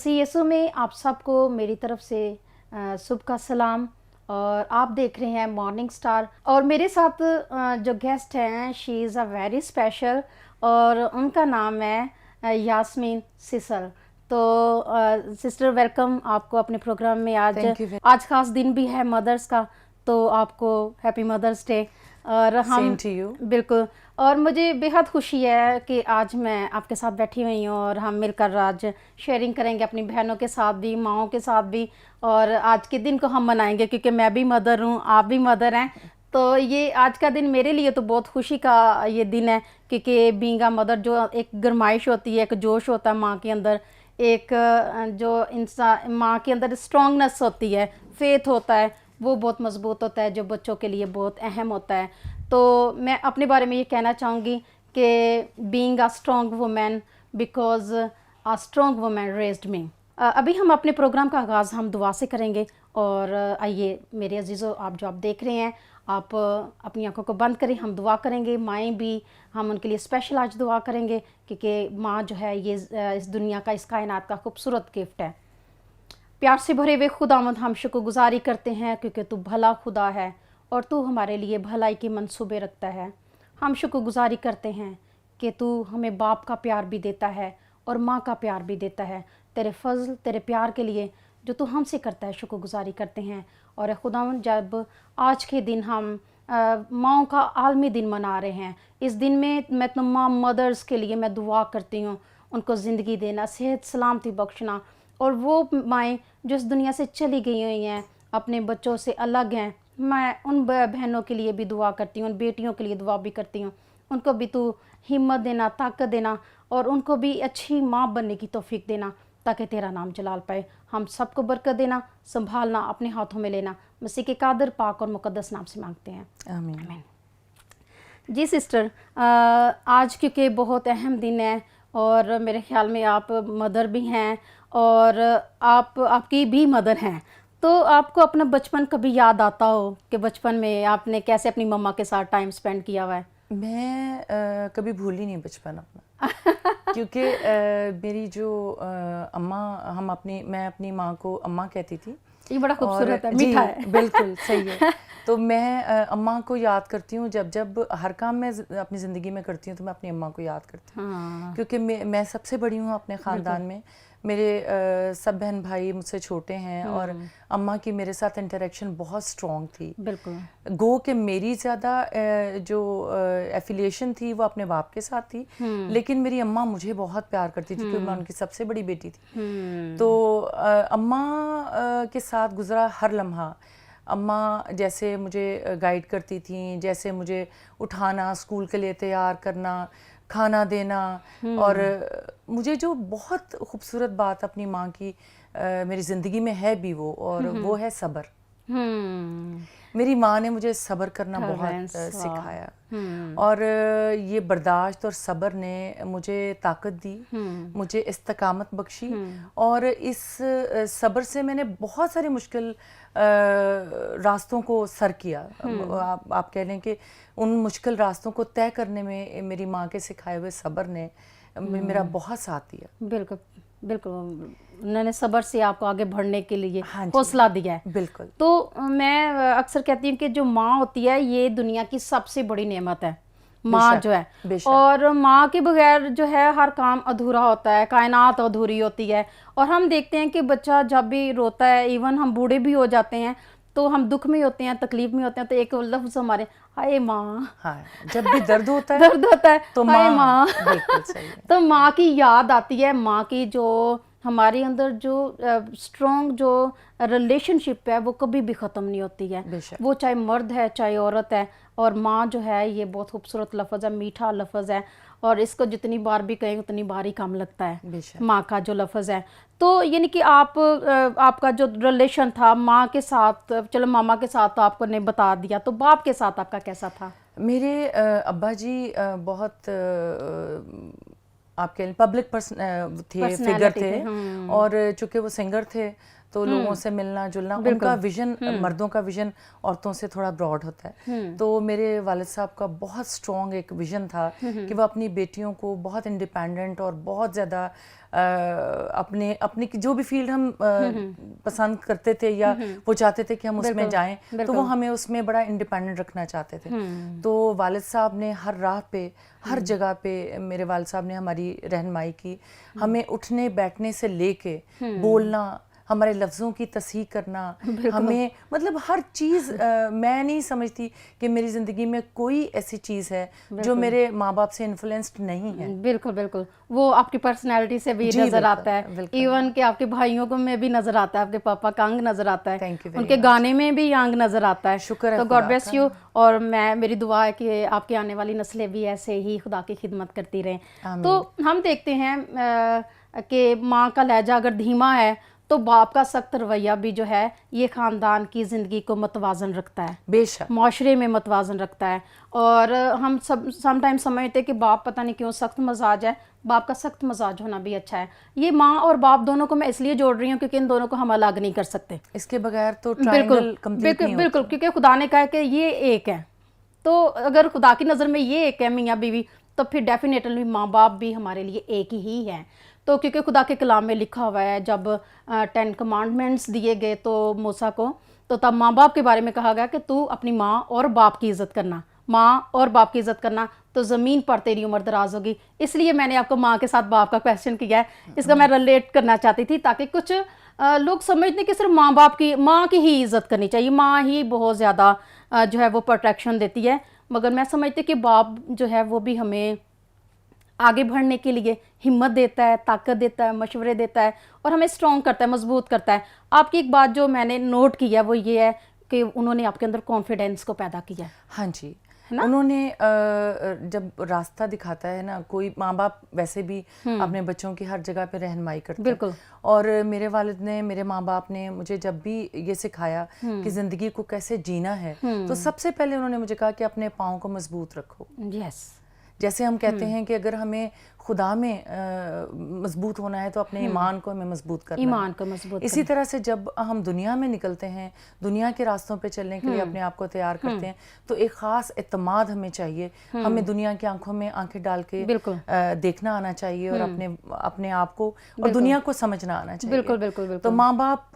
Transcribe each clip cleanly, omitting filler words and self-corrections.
मसीह यीशु में आप सबको मेरी तरफ से सुबह का सलाम। और आप देख रहे हैं मॉर्निंग स्टार और मेरे साथ जो गेस्ट हैं she is a very special और उनका नाम है यास्मीन सिसल। तो सिस्टर वेलकम आपको अपने प्रोग्राम में। आज खास दिन भी है मदर्स का, तो आपको हैप्पी मदर्स डे। और हम बिल्कुल, और मुझे बेहद खुशी है कि आज मैं आपके साथ बैठी हुई हूँ और हम मिलकर आज शेयरिंग करेंगे अपनी बहनों के साथ भी, माँओं के साथ भी, और आज के दिन को हम मनाएंगे क्योंकि मैं भी मदर हूँ, आप भी मदर हैं। तो ये आज का दिन मेरे लिए तो बहुत खुशी का ये दिन है क्योंकि बीइंग अ मदर जो एक गरमाइश होती है, एक जोश होता है माँ के अंदर, एक जो इंसान माँ के अंदर स्ट्रॉन्गनेस होती है, फेथ होता है, वो बहुत मजबूत होता है जो बच्चों के लिए बहुत अहम होता है। तो मैं अपने बारे में ये कहना चाहूँगी कि being a strong women because a strong women raised me. अभी हम अपने प्रोग्राम का आगाज़ हम दुआ से करेंगे। और आइए मेरे अजीज़ों, आप जो आप देख रहे हैं, आप अपनी आंखों को बंद करें, हम दुआ करेंगे। माएँ भी, हम उनके लिए स्पेशल आज दुआ करेंगे क्योंकि माँ जो है ये इस दुनिया का, इस कायनात का खूबसूरत गिफ्ट है। प्यार से भरे हुए खुदावंद, हम शुक्रगुजारी करते हैं क्योंकि तू भला खुदा है और तू हमारे लिए भलाई के मंसूबे रखता है। हम शुक्रगुजारी करते हैं कि तू हमें बाप का प्यार भी देता है और माँ का प्यार भी देता है। तेरे फजल, तेरे प्यार के लिए जो तू हमसे करता है, शुक्रगुजारी करते हैं। और खुदावंद, जब आज के दिन हम माँओं का आलमी दिन मना रहे हैं, इस दिन में मैं तमाम मदर्स के लिए मैं दुआ करती हूँ, उनको ज़िंदगी देना, सेहत सलामती बख्शना। और वो माएँ जो इस दुनिया से चली गई हुई हैं, अपने बच्चों से अलग हैं, मैं उन बहनों के लिए भी दुआ करती हूँ, उन बेटियों के लिए दुआ भी करती हूँ। उनको भी तू हिम्मत देना, ताकत देना और उनको भी अच्छी माँ बनने की तौफीक देना ताकि तेरा नाम जलाल पाए। हम सबको बरकत देना, संभालना, अपने हाथों में लेना, मसीह के कादर, पाक और मुकद्दस नाम से मांगते हैं, आमीन। जी सिस्टर, आज क्योंकि बहुत अहम दिन है और मेरे ख्याल में आप मदर भी हैं और आपकी भी मदर हैं, तो आपको अपना बचपन कभी याद आता हो कि बचपन में आपने कैसे अपनी मम्मा के साथ टाइम स्पेंड किया हुआ है? मैं कभी भूल ही नहीं बचपन अपना क्योंकि मेरी जो अम्मा, मैं अपनी माँ को अम्मा कहती थी। ये बड़ा खूबसूरत है, मीठा है। बिल्कुल सही है। तो मैं अम्मा को याद करती हूँ, जब हर काम मैं अपनी ज़िंदगी में करती हूँ तो मैं अपनी अम्मा को याद करती हूँ। हाँ। क्योंकि मैं सबसे बड़ी हूँ अपने ख़ानदान में। मेरे सब बहन भाई मुझसे छोटे हैं और अम्मा की मेरे साथ इंटरेक्शन बहुत स्ट्रॉन्ग थी। बिल्कुल। गो कि मेरी ज़्यादा जो एफिलिएशन थी वो अपने बाप के साथ थी, लेकिन मेरी अम्मा मुझे बहुत प्यार करती थी क्योंकि मैं उनकी सबसे बड़ी बेटी थी। तो अम्मा के साथ गुजरा हर लम्हा, अम्मा जैसे मुझे गाइड करती थी, जैसे मुझे उठाना, स्कूल के लिए तैयार करना, खाना देना। और मुझे जो बहुत खूबसूरत बात अपनी माँ की मेरी ज़िंदगी में है भी वो, और वो है सब्र। मेरी माँ ने मुझे सब्र करना बहुत सिखाया और ये बर्दाश्त और सब्र ने मुझे ताकत दी, मुझे इस्तकामत बख्शी। और इस सब्र से मैंने बहुत सारे मुश्किल रास्तों को सर किया। आप कह लें कि उन मुश्किल रास्तों को तय करने में मेरी माँ के सिखाए हुए सब्र ने मेरा बहुत साथ दिया। बिल्कुल बिल्कुल, उन्होंने सब्र से आपको आगे बढ़ने के लिए हौसला दिया है। बिल्कुल। तो मैं अक्सर कहती हूँ कि जो माँ होती है ये दुनिया की सबसे बड़ी नेमत है, माँ जो है। और माँ के बगैर जो है हर काम अधूरा होता है, कायनात अधूरी होती है। और हम देखते हैं कि बच्चा जब भी रोता है, इवन हम बूढ़े भी हो जाते हैं तो हम दुख में होते हैं, तकलीफ में होते हैं, तो एक लफ्ज़ हमारे, हाय माँ। हाँ, जब भी दर्द होता है तो हाय माँ। बिल्कुल सही है। तो माँ की याद आती है, माँ की जो हमारे अंदर जो स्ट्रॉन्ग जो रिलेशनशिप है वो कभी भी ख़त्म नहीं होती है, वो चाहे मर्द है चाहे औरत है। और माँ जो है ये बहुत खूबसूरत लफ्ज़ है, मीठा लफ्ज़ है, और इसको जितनी बार भी कहें उतनी बार ही कम लगता है, माँ का जो लफ्ज़ है। तो यानी कि आपका जो रिलेशन था माँ के साथ, चलो मामा के साथ तो आपको ने बता दिया, तो बाप के साथ आपका कैसा था? मेरे अब्बा जी बहुत आप कह लें पब्लिक पर्सन थे, फिगर थे। और चूँकि वो सिंगर थे तो लोगों से मिलना जुलना, उनका विजन, मर्दों का विजन औरतों से थोड़ा ब्रॉड होता है। तो मेरे वालिद साहब का बहुत स्ट्रॉन्ग एक विजन था कि वो अपनी बेटियों को बहुत इंडिपेंडेंट और बहुत ज़्यादा अपने अपनी जो भी फील्ड हम पसंद करते थे या वो चाहते थे कि हम उसमें जाएं, तो वो हमें उसमें बड़ा इंडिपेंडेंट रखना चाहते थे। तो वालिद साहब ने हर राह पे, हर जगह पे मेरे वालिद साहब ने हमारी रहनुमाई की, हमें उठने बैठने से लेके बोलना, हमारे लफ्ज़ों की तस्हीह करना, हमें मतलब हर चीज़, मैं नहीं समझती कि मेरी ज़िंदगी में कोई ऐसी चीज़ है जो मेरे माँ बाप से इन्फ्लुएंस्ड नहीं है। बिल्कुल बिल्कुल, वो आपकी पर्सनैलिटी से भी नज़र आता है, इवन कि आपके भाइयों को में भी नज़र आता है, आपके पापा का अंग नज़र आता है, उनके गाने में भी अंग नज़र आता है। शुक्र है, तो गॉड ब्लेस यू। और मेरी दुआ है कि आपकी आने वाली नस्लें भी ऐसे ही खुदा की खिदमत करती रहें। तो हम देखते हैं कि माँ का लहजा अगर धीमा है तो बाप का सख्त रवैया भी जो है ये ख़ानदान की ज़िंदगी को मतवाज़न रखता है, बेशक माशरे में मतवाज़न रखता है। और हम सब समटाइम समझते हैं कि बाप पता नहीं क्यों सख्त मजाज है, बाप का सख्त मजाज होना भी अच्छा है। ये माँ और बाप दोनों को मैं इसलिए जोड़ रही हूँ क्योंकि इन दोनों को हम अलग नहीं कर सकते, इसके बगैर तो ट्रायंगल कंप्लीट नहीं होता। बिल्कुल, क्योंकि खुदा ने कहा है कि ये एक है, तो अगर खुदा की नज़र में ये एक है मियाँ बीवी, तो फिर डेफिनेटली माँ बाप भी हमारे लिए एक ही है। तो क्योंकि खुदा के कलाम में लिखा हुआ है, जब 10 कमांडमेंट्स दिए गए तो मूसा को, तो तब माँ बाप के बारे में कहा गया कि तू अपनी माँ और बाप की इज़्ज़त करना, माँ और बाप की इज़्ज़त करना, तो ज़मीन पर तेरी उम्र दराज होगी। इसलिए मैंने आपको माँ के साथ बाप का क्वेश्चन किया है, इसका मैं रिलेट करना चाहती थी ताकि कुछ लोग समझते कि सिर्फ माँ की ही इज़्ज़त करनी चाहिए, माँ ही बहुत ज़्यादा जो है वो प्रोटेक्शन देती है, मगर मैं समझती कि बाप जो है वो भी हमें आगे बढ़ने के लिए हिम्मत देता है, ताकत देता है, मशवरे देता है और हमें स्ट्रॉन्ग करता है, मजबूत करता है। आपकी एक बात जो मैंने नोट की है वो ये है कि उन्होंने आपके अंदर कॉन्फिडेंस को पैदा किया है। हाँ जी, उन्होंने जब रास्ता दिखाता है ना, कोई माँ बाप वैसे भी अपने बच्चों की हर जगह पे रहनुमाई करते हैं, और मेरे वालिद ने, मेरे माँ बाप ने मुझे जब भी ये सिखाया कि ज़िंदगी को कैसे जीना है, तो सबसे पहले उन्होंने मुझे कहा कि अपने पाँव को मजबूत रखो। यस, जैसे हम कहते हैं कि अगर हमें खुदा में मजबूत होना है तो अपने ईमान को हमें मजबूत करना, ईमान को मजबूत। इसी तरह से जब हम दुनिया में निकलते हैं, दुनिया के रास्तों पे चलने के लिए अपने आप को तैयार करते हैं, तो एक ख़ास एतमाद हमें चाहिए। हमें दुनिया की आंखों में आंखें डाल के देखना आना चाहिए और अपने आप को और दुनिया को समझना आना चाहिए। बिल्कुल बिल्कुल बिल्कुल। तो माँ बाप,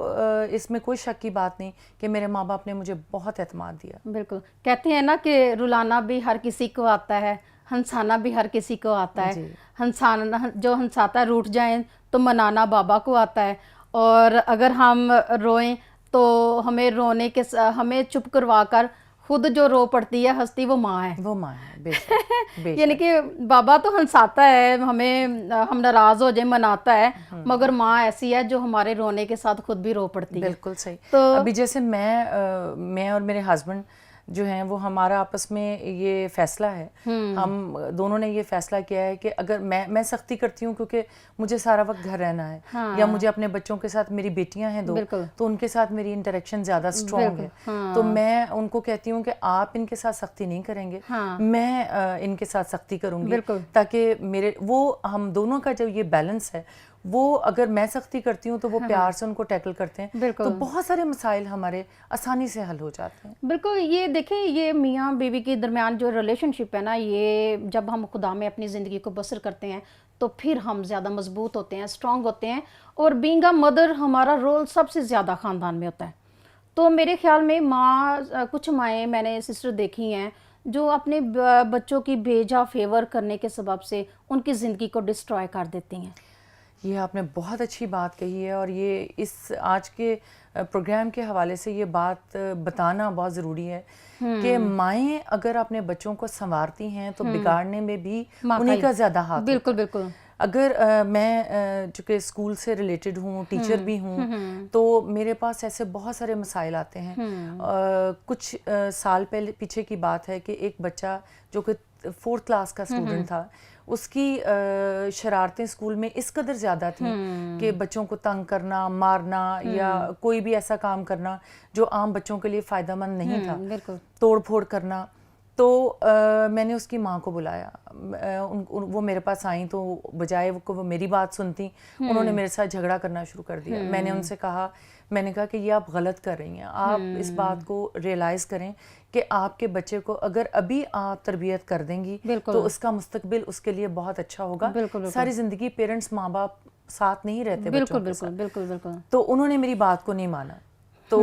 इसमें कोई शक की बात नहीं कि मेरे माँ बाप ने मुझे बहुत एतमाद दिया। बिल्कुल, कहते हैं ना कि रुलाना भी हर किसी को आता है, हंसाना भी हर किसी को आता है। हंसाना, जो हंसाता है रूठ जाए तो मनाना बाबा को आता है, और अगर हम रोएं तो हमें रोने के हमें चुप करवा कर खुद जो रो पड़ती है हंसती, वो माँ है, वो माँ है। बेशक। यानी कि बाबा तो हंसाता है हमें, हम नाराज हो जाए मनाता है, मगर माँ ऐसी है जो हमारे रोने के साथ खुद भी रो पड़ती है। बिल्कुल सही। तो अभी जैसे मैं और मेरे हस्बैंड जो हैं, वो हमारा आपस में ये फैसला है, हम दोनों ने ये फैसला किया है कि अगर मैं सख्ती करती हूँ क्योंकि मुझे सारा वक्त घर रहना है, या मुझे अपने बच्चों के साथ, मेरी बेटियां हैं 2, तो उनके साथ मेरी इंटरेक्शन ज़्यादा स्ट्रॉन्ग है, तो मैं उनको कहती हूँ कि आप इनके साथ सख्ती नहीं करेंगे, मैं इनके साथ सख्ती करूँगी, ताकि मेरे हम दोनों का जो ये बैलेंस है, वो अगर मैं सख्ती करती हूँ तो वो प्यार से उनको टैकल करते हैं, तो बहुत सारे मसाइल हमारे आसानी से हल हो जाते हैं। बिल्कुल, ये देखिए, ये मियाँ बीवी के दरमियान जो रिलेशनशिप है ना, ये जब हम खुदा में अपनी ज़िंदगी को बसर करते हैं तो फिर हम ज़्यादा मजबूत होते हैं, स्ट्रॉन्ग होते हैं, और बीइंग अ मदर हमारा रोल सबसे ज़्यादा ख़ानदान में होता है। तो मेरे ख्याल में कुछ माएँ मैंने सिस्टर देखी हैं जो अपने बच्चों की बेजा फेवर करने के सबब से उनकी ज़िंदगी को डिस्ट्रॉय कर देती हैं। ये आपने बहुत अच्छी बात कही है, और ये इस आज के प्रोग्राम के हवाले से ये बात बताना बहुत ज़रूरी है कि माएँ अगर अपने बच्चों को संवारती हैं तो बिगाड़ने में भी उन्हीं का ज़्यादा हाथ। बिल्कुल बिल्कुल। अगर मैं चूँकि स्कूल से रिलेटेड हूँ, टीचर भी हूँ, तो मेरे पास ऐसे बहुत सारे मसाइल आते हैं। कुछ साल पीछे की बात है कि एक बच्चा जो कि 4th क्लास का स्टूडेंट था, उसकी शरारतें स्कूल में इस कदर ज़्यादा थी कि बच्चों को तंग करना, मारना या कोई भी ऐसा काम करना जो आम बच्चों के लिए फ़ायदेमंद नहीं था, तोड़ फोड़ करना। तो मैंने उसकी माँ को बुलाया, वो मेरे पास आई, तो बजाय वो मेरी बात सुनती, उन्होंने मेरे साथ झगड़ा करना शुरू कर दिया। मैंने उनसे कहा, मैंने कहा कि ये आप गलत कर रही हैं, आप इस बात को रियलाइज़ करें कि आपके बच्चे को अगर अभी आप तरबियत कर देंगी तो उसका मुस्तकबिल उसके लिए बहुत अच्छा होगा। सारी ज़िंदगी पेरेंट्स माँ बाप साथ नहीं रहते बच्चों के साथ। बिल्कुल। तो उन्होंने मेरी बात को नहीं माना। तो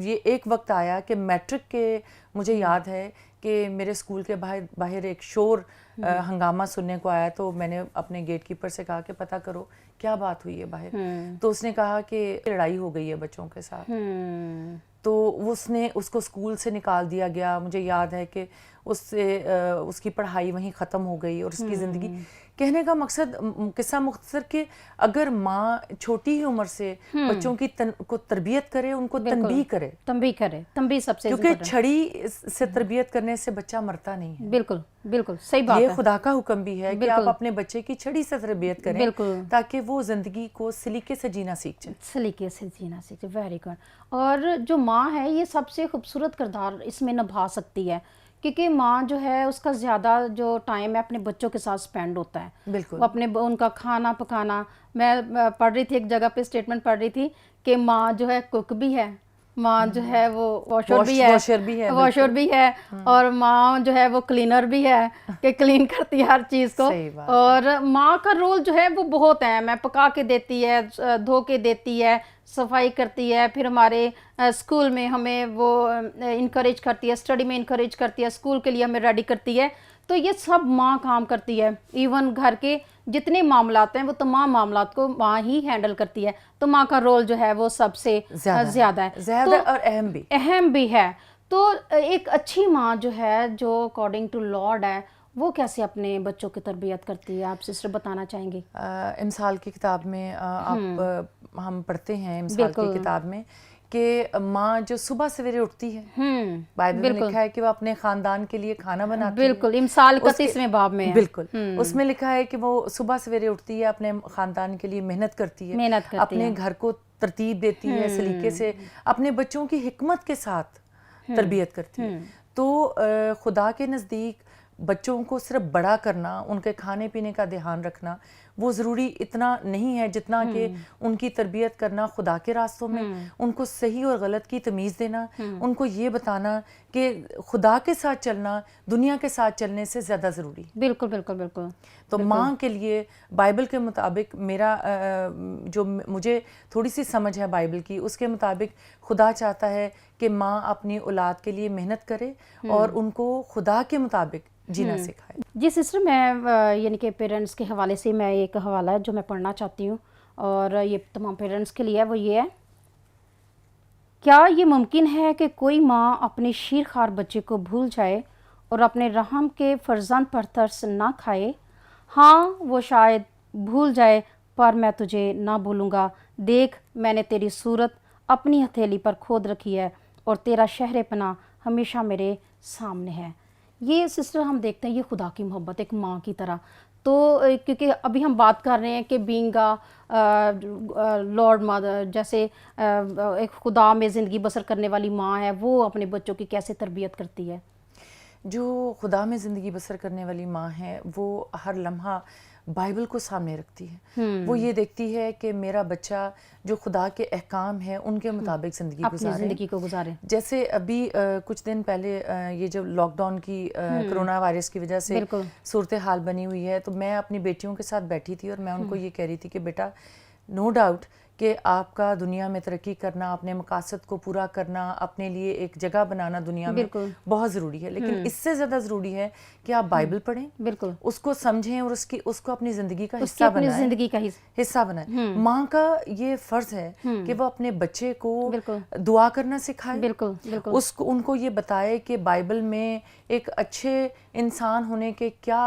ये एक वक्त आया कि मैट्रिक के, मुझे याद है कि मेरे स्कूल के बाहर एक शोर हंगामा सुनने को आया। तो मैंने अपने गेट कीपर से कहा कि पता करो क्या बात हुई है बाहर। तो उसने कहा कि लड़ाई हो गई है बच्चों के साथ। तो उसको स्कूल से निकाल दिया गया। मुझे याद है कि उसकी पढ़ाई वहीं ख़त्म हो गई और उसकी ज़िंदगी। कहने का मकसद, किस्सा मुख्तसर कि अगर माँ छोटी ही उम्र से बच्चों की को तरबियत करे, उनको तंबीह करे, तंबीह सबसे, क्योंकि छड़ी से तरबियत करने से बच्चा मरता नहीं है। बिल्कुल सही बात है। ये खुदा का हुक्म भी है कि आप अपने बच्चे की छड़ी से तरबियत करें ताकि वो जिंदगी को सलीके से जीना सीख जाए। Very good. और जो माँ है ये सबसे खूबसूरत किरदार इसमें निभा सकती है, क्योंकि माँ जो है उसका ज़्यादा जो टाइम है अपने बच्चों के साथ स्पेंड होता है। बिल्कुल। वो उनका खाना पकाना, मैं पढ़ रही थी एक जगह पे, स्टेटमेंट पढ़ रही थी कि माँ जो है कुक भी है, माँ जो है वो वॉशर भी है और माँ जो है वो क्लीनर भी है कि क्लीन करती है हर चीज़ को। और माँ का रोल जो है वो बहुत है, मैं पका के देती है, धो के देती है, सफाई करती है, फिर हमारे स्कूल में हमें वो इनकरेज करती है, स्टडी में इनकरेज करती है, स्कूल के लिए हमें रेडी करती है। तो ये सब माँ काम करती है। इवन घर के जितने मामलात हैं वो तमाम मामलात को माँ ही हैंडल करती है। तो माँ का रोल जो है वो सबसे ज़्यादा है और अहम भी है। तो एक अच्छी माँ जो है, जो अकॉर्डिंग टू लॉर्ड है, वो कैसे अपने बच्चों की तरबियत करती है, आप सिस्टर बताना चाहेंगे? इमसाल की किताब में हम पढ़ते हैं, इमसाल की किताब में कि माँ जो सुबह सवेरे उठती है, बाइबल में लिखा है कि वो अपने खानदान के लिए खाना बनाती है। इमसाल का 30वें बाब में है। उसमें लिखा है कि वो सुबह सवेरे उठती है, अपने खानदान के लिए मेहनत करती है, अपने घर को तरतीब देती है, सलीके से अपने बच्चों की हिकमत के साथ तरबियत करती है। तो खुदा के नज़दीक बच्चों को सिर्फ बड़ा करना, उनके खाने पीने का ध्यान रखना वो ज़रूरी इतना नहीं है जितना कि उनकी तरबियत करना खुदा के रास्तों में, उनको सही और गलत की तमीज़ देना, उनको ये बताना कि खुदा के साथ चलना दुनिया के साथ चलने से ज़्यादा ज़रूरी। बिल्कुल। तो माँ के लिए बाइबल के मुताबिक, मेरा जो मुझे थोड़ी सी समझ है बाइबल की, उसके मुताबिक खुदा चाहता है कि माँ अपनी औलाद के लिए मेहनत करे और उनको खुदा के मुताबिक जीना सिखाए। जी सिस्टर, मैं यानी कि पेरेंट्स के हवाले से मैं एक हवाला है जो मैं पढ़ना चाहती हूँ और ये तमाम पेरेंट्स के लिए है। वो ये है, क्या ये मुमकिन है कि कोई माँ अपने शीरखार बच्चे को भूल जाए और अपने रहम के फर्जंद पर तरस ना खाए? हाँ, वो शायद भूल जाए, पर मैं तुझे ना भूलूंगा। देख, मैंने तेरी सूरत अपनी हथेली पर खोद रखी है और तेरा शहर पनाह हमेशा मेरे सामने है। ये सिस्टर हम देखते हैं ये खुदा की मोहब्बत एक माँ की तरह। तो क्योंकि अभी हम बात कर रहे हैं कि बीइंग लॉर्ड मदर, जैसे एक खुदा में ज़िंदगी बसर करने वाली माँ है, वो अपने बच्चों की कैसे तरबियत करती है? जो खुदा में ज़िंदगी बसर करने वाली माँ है वो हर लम्हा बाइबल को सामने रखती है। वो ये देखती है कि मेरा बच्चा जो खुदा के अहकाम है उनके मुताबिक ज़िंदगी को गुजारे। जैसे अभी कुछ दिन पहले ये जो लॉकडाउन की कोरोना वायरस की वजह से सूरत हाल बनी हुई है, तो मैं अपनी बेटियों के साथ बैठी थी और मैं उनको ये कह रही थी कि बेटा, नो डाउट कि आपका दुनिया में तरक्की करना, अपने मकासद को पूरा करना, अपने लिए एक जगह बनाना दुनिया में बहुत ज़रूरी है, लेकिन इससे ज़्यादा ज़रूरी है कि आप बाइबल पढ़ें, उसको समझें और उसको अपनी ज़िंदगी का हिस्सा बनाएं। माँ का ये फ़र्ज़ है कि वो अपने बच्चे को दुआ करना सिखाए, उनको ये बताए कि बाइबल में एक अच्छे इंसान होने के क्या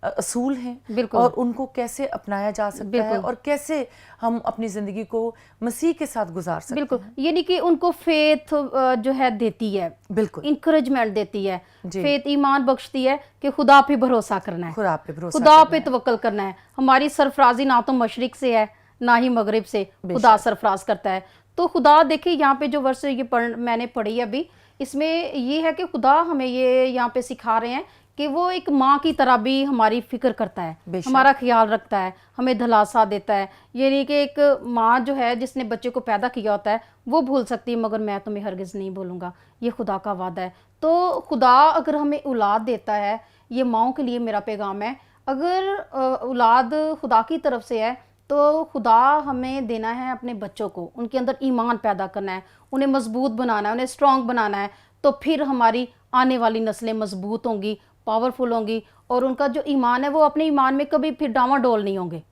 असूल हैं और उनको कैसे अपनाया जा सकता है और कैसे हम अपनी ज़िंदगी को मसीह के साथ गुजार सकते हैं। यानी कि उनको फेथ जो है देती है, इंकरेजमेंट देती है, फेथ ईमान बख्शती है कि खुदा पे भरोसा करना है, खुदा पे तवक्कल करना है। हमारी सरफराजी ना तो मशरिक से है ना ही मगरिब से, खुदा सरफराज करता है। तो खुदा देखिए यहाँ पे जो वर्ष ये मैंने पढ़ी अभी, इसमें ये है कि खुदा हमें ये यहाँ पे सिखा रहे हैं कि वो एक माँ की तरह भी हमारी फिक्र करता है, हमारा ख्याल रखता है, हमें दिलासा देता है। ये नहीं कि एक माँ जो है जिसने बच्चे को पैदा किया होता है वो भूल सकती है, मगर मैं तुम्हें हरगिज़ नहीं भूलूंगा, ये खुदा का वादा है। तो खुदा अगर हमें औलाद देता है, ये माँओं के लिए मेरा पैगाम है, अगर औलाद खुदा की तरफ से है तो खुदा हमें देना है अपने बच्चों को, उनके अंदर ईमान पैदा करना है, उन्हें मजबूत बनाना है, उन्हें स्ट्रॉन्ग बनाना है। तो फिर हमारी आने वाली नस्लें मजबूत होंगी, पावरफुल होंगी, और उनका जो ईमान है वो अपने ईमान में कभी फिर डावाडोल नहीं होंगे।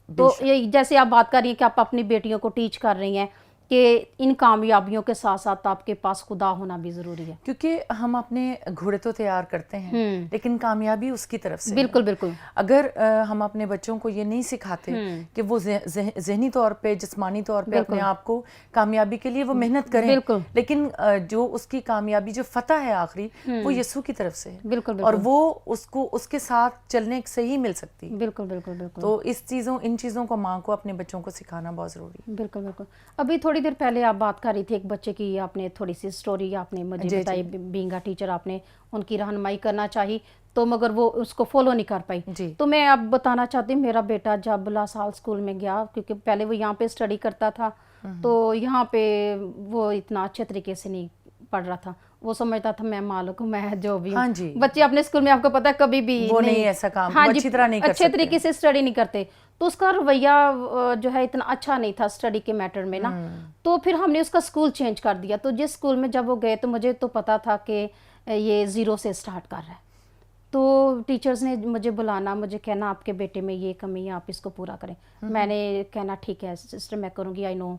तो ये जैसे आप बात कर रही हैं कि आप अपनी बेटियों को टीच कर रही हैं कि इन कामयाबियों के साथ साथ आपके पास खुदा होना भी ज़रूरी है, क्योंकि हम अपने घोड़े तो तैयार करते हैं लेकिन कामयाबी उसकी तरफ से बिल्कुल बिल्कुल। अगर हम अपने बच्चों को ये नहीं सिखाते कि वो ज़हनी तौर पे, जिस्मानी तौर पे अपने आप को कामयाबी के लिए वो मेहनत करें, लेकिन जो उसकी कामयाबी जो फतह है आखिरी वो यीशु की तरफ से है, बिल्कुल, और वो उसको उसके साथ चलने से ही मिल सकती है। बिल्कुल बिल्कुल बिल्कुल। तो इन चीज़ों को माँ को अपने बच्चों को सिखाना बहुत ज़रूरी है। बिल्कुल बिल्कुल। अभी थोड़ी देर पहले आप बात कर रही थी एक बच्चे की, आपने थोड़ी सी स्टोरी आपने मुझे बताई, बीइंग अ टीचर आपने उनकी रहनुमाई करना चाहिए तो मगर वो उसको फॉलो नहीं कर पाई। तो मैं अब बताना चाहती हूँ, मेरा बेटा जब लासाल स्कूल में गया, क्योंकि पहले वो यहाँ पे स्टडी करता था, तो यहाँ पे वो इतना अच्छे तरीके से नहीं पढ़ रहा था, वो समझता था मैं मालिक हूँ, मैं जो भी हाँ जी। बच्चे अपने स्कूल में आपको पता है कभी भी वो नहीं ऐसा काम हाँ अच्छी तरह नहीं कर अच्छे तरीके से स्टडी नहीं करते, तो उसका रवैया जो है इतना अच्छा नहीं था स्टडी के मैटर में ना। तो फिर हमने उसका स्कूल चेंज कर दिया। तो जिस स्कूल में जब वो गए तो मुझे तो पता था कि ये ज़ीरो से स्टार्ट कर रहा है, तो टीचर्स ने मुझे बुलाना, मुझे कहना आपके बेटे में ये कमी है, आप इसको पूरा करें। मैंने कहना ठीक है सिस्टर, मैं करूँगी, आई नो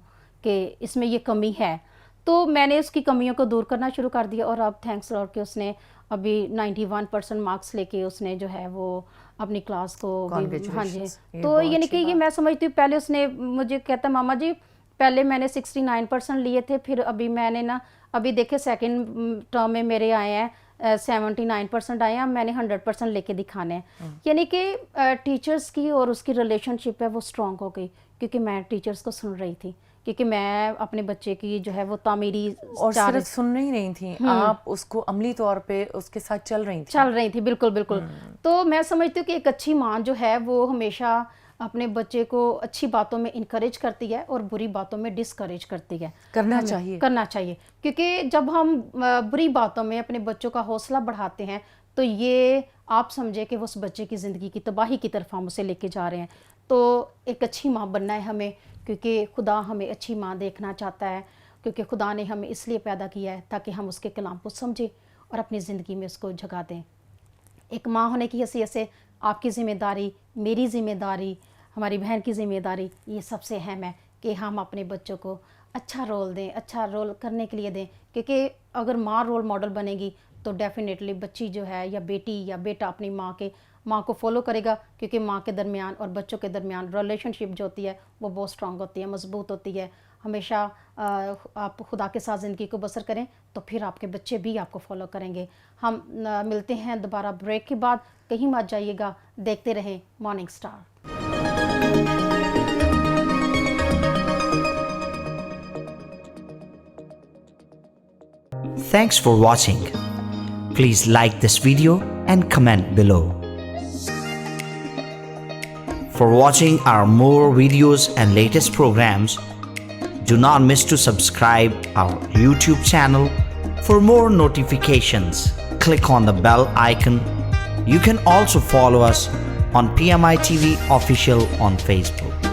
कि इसमें ये कमी है। तो मैंने उसकी कमियों को दूर करना शुरू कर दिया, और अब थैंक्स लॉर्ड कि उसने अभी 91% मार्क्स लेके उसने जो है वो अपनी क्लास को हाँ जी। तो ये नहीं कि ये मैं समझती हूँ, पहले उसने मुझे कहता मामा जी पहले मैंने 69% लिए थे, फिर अभी मैंने ना अभी देखे सेकंड टर्म में मेरे आए हैं 79% आए हैं, मैंने 100% लेके दिखाने हैं। यानी कि टीचर्स की और उसकी रिलेशनशिप है वो स्ट्रॉन्ग हो गई, क्योंकि मैं टीचर्स को सुन रही थी, क्योंकि मैं अपने बच्चे की जो है वो तामीरी और सिर्फ सुन ही नहीं थी, आप उसको अमली तौर पे उसके साथ चल रही थी। बिल्कुल बिल्कुल। तो मैं समझती हूँ कि एक अच्छी माँ जो है वो हमेशा अपने बच्चे को अच्छी बातों में इनकरेज करती है और बुरी बातों में डिस्करेज करती है। करना चाहिए, क्योंकि जब हम बुरी बातों में अपने बच्चों का हौसला बढ़ाते हैं तो ये आप समझे कि वो उस बच्चे की ज़िंदगी की तबाही की तरफ हम उसे लेके जा रहे हैं। तो एक अच्छी माँ बनना है हमें, क्योंकि खुदा हमें अच्छी माँ देखना चाहता है, क्योंकि खुदा ने हमें इसलिए पैदा किया है ताकि हम उसके कलाम को समझें और अपनी ज़िंदगी में उसको जगा दें। एक माँ होने की हैसियत से आपकी ज़िम्मेदारी, मेरी ज़िम्मेदारी, हमारी बहन की ज़िम्मेदारी, ये सबसे अहम है कि हम अपने बच्चों को अच्छा रोल दें, अच्छा रोल करने के लिए दें, क्योंकि अगर माँ रोल मॉडल बनेगी तो डेफिनेटली बच्ची जो है या बेटी या बेटा अपनी माँ को फॉलो करेगा, क्योंकि माँ के दरमियान और बच्चों के दरमियान रिलेशनशिप जो होती है वो बहुत स्ट्रांग होती है, मजबूत होती है। हमेशा आप खुदा के साथ ज़िंदगी को बसर करें तो फिर आपके बच्चे भी आपको फॉलो करेंगे। हम मिलते हैं दोबारा ब्रेक के बाद, कहीं मत जाइएगा, देखते रहें morning star. Thanks for watching. Please like this video and comment below. For watching our more videos and latest programs, do not miss to subscribe our YouTube channel. For more notifications, click on the bell icon. You can also follow us on PMI TV Official on Facebook.